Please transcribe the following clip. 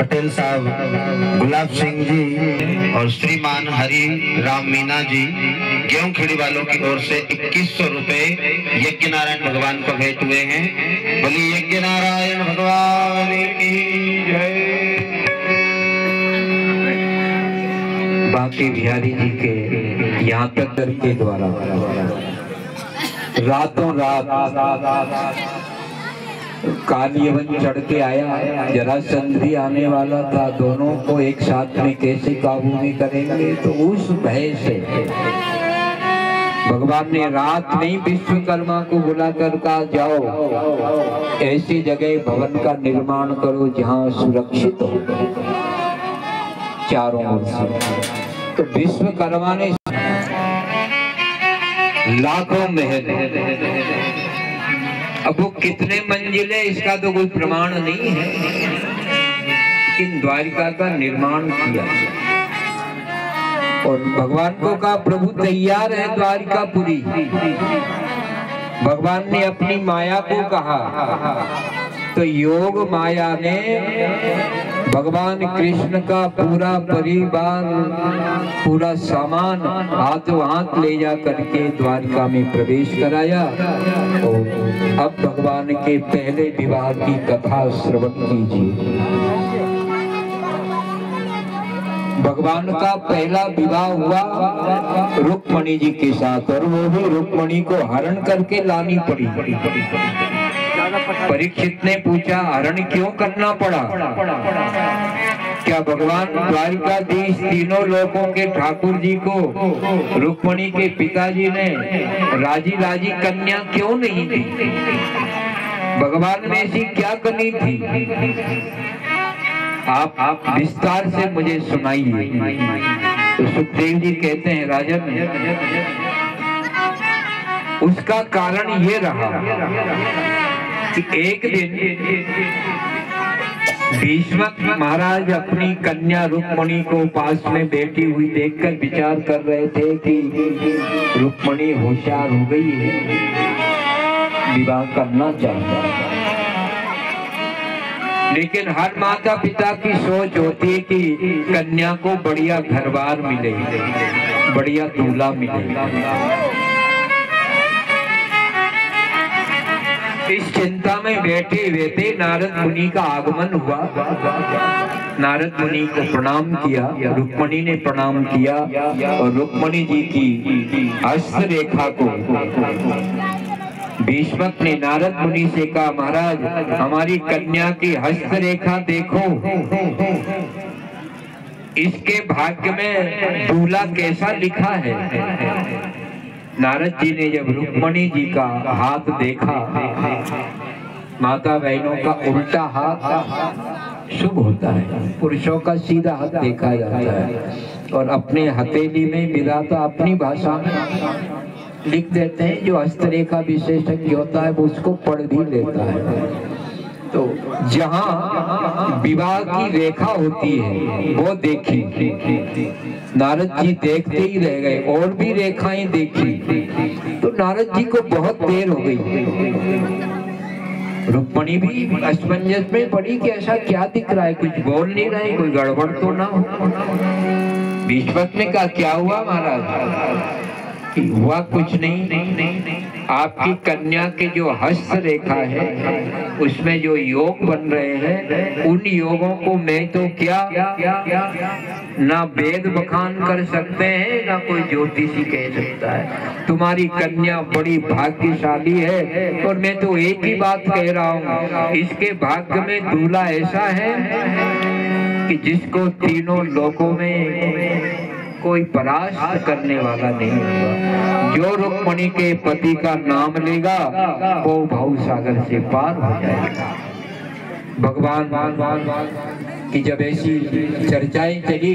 पटेल साहब गुलाब सिंह जी और श्रीमान हरि राम मीना जी गेहूं खेड़ी वालों की ओर से 2100 रुपए यज्ञ नारायण भगवान को भेंट हुए हैं। बोली यज्ञ नारायण भगवान की जय। बांके बिहारी जी के यहाँ तक के द्वारा रातों रात कालियवन चढ़ के आया, जरासंध भी आने वाला था, दोनों को एक साथ में कैसे काबू में करेंगे। तो उस भय से भगवान ने रात नहीं विश्वकर्मा को बुलाकर कहा जाओ ऐसी जगह भवन का निर्माण करो जहां सुरक्षित हो चारों ओर से। तो विश्वकर्मा ने लाखों महल, अब वो कितने मंजिले इसका तो कोई प्रमाण नहीं है, लेकिन द्वारिका का निर्माण किया और भगवान को कहा प्रभु तैयार है द्वारिकापुरी। भगवान ने अपनी माया को कहा तो योग माया ने भगवान कृष्ण का पूरा परिवार पूरा सामान हाथों हाथ ले जा करके द्वारिका में प्रवेश कराया। और अब भगवान के पहले विवाह की कथा श्रवण कीजिए। भगवान का पहला विवाह हुआ रुक्मणी जी के साथ और वो भी रुक्मणी को हरण करके लानी पड़ी। परीक्षित ने पूछा हरण क्यों करना पड़ा? क्या भगवान द्वारिकाधीश तीनों लोकों के ठाकुर जी को रुक्मणी के पिताजी ने राजी राजी कन्या क्यों नहीं दी? भगवान ने ऐसी क्या कमी थी? आप विस्तार से मुझे सुनाइए। तो सुखदेव जी कहते हैं राजन, उसका कारण ये रहा कि एक दिन भीष्मक महाराज अपनी कन्या रुक्मणी को पास में बैठी हुई देखकर विचार कर रहे थे कि रुक्मणी होशियार हो गई है, विवाह करना चाहता है। लेकिन हर माता पिता की सोच होती है कि कन्या को बढ़िया घरबार मिले, बढ़िया दूल्हा मिले। इस चिंता में बैठे हुए थे, नारद मुनि का आगमन हुआ। नारद मुनि को प्रणाम किया, रुक्मणी ने प्रणाम किया और रुक्मणी जी की हस्तरेखा को भीष्मक ने नारद मुनि से कहा महाराज हमारी कन्या की हस्तरेखा देखो, इसके भाग्य में दूल्हा कैसा लिखा है। नारद जी ने जब रुक्मणी जी का हाथ देखा माता बहनों का उल्टा हाथ शुभ होता है, पुरुषों का सीधा हाथ देखा जाता है। और अपने हथेली में विधाता अपनी भाषा में लिख देते हैं, जो हस्तरेखा विशेषज्ञ होता है वो उसको पढ़ भी लेता है। तो जहाँ विवाह की रेखा होती है वो देखी, नारद जी देखते ही रह गए, और भी रेखाएं देखी। तो नारद जी को बहुत देर हो गई। रुक्मणी भी असमंजस में पड़ी कि ऐसा क्या दिख रहा है, कुछ बोल नहीं रहे, कोई गड़बड़ तो ना हो। विश्वक ने कहा क्या हुआ महाराज? हुआ कुछ नहीं, आपकी कन्या के जो हस्त रेखा है उसमें जो योग बन रहे हैं, उन योगों को मैं तो क्या ना वेद बखान कर सकते हैं, ना कोई ज्योतिषी कह सकता है। तुम्हारी कन्या बड़ी भाग्यशाली है, और मैं तो एक ही बात कह रहा हूँ, इसके भाग्य में दूल्हा ऐसा है कि जिसको तीनों लोकों में कोई परास्त करने वाला नहीं होगा। जो रुक्मणी के पति का नाम लेगा वो भव सागर से पार हो जाएगा। भगवान की जब ऐसी चर्चाएं चली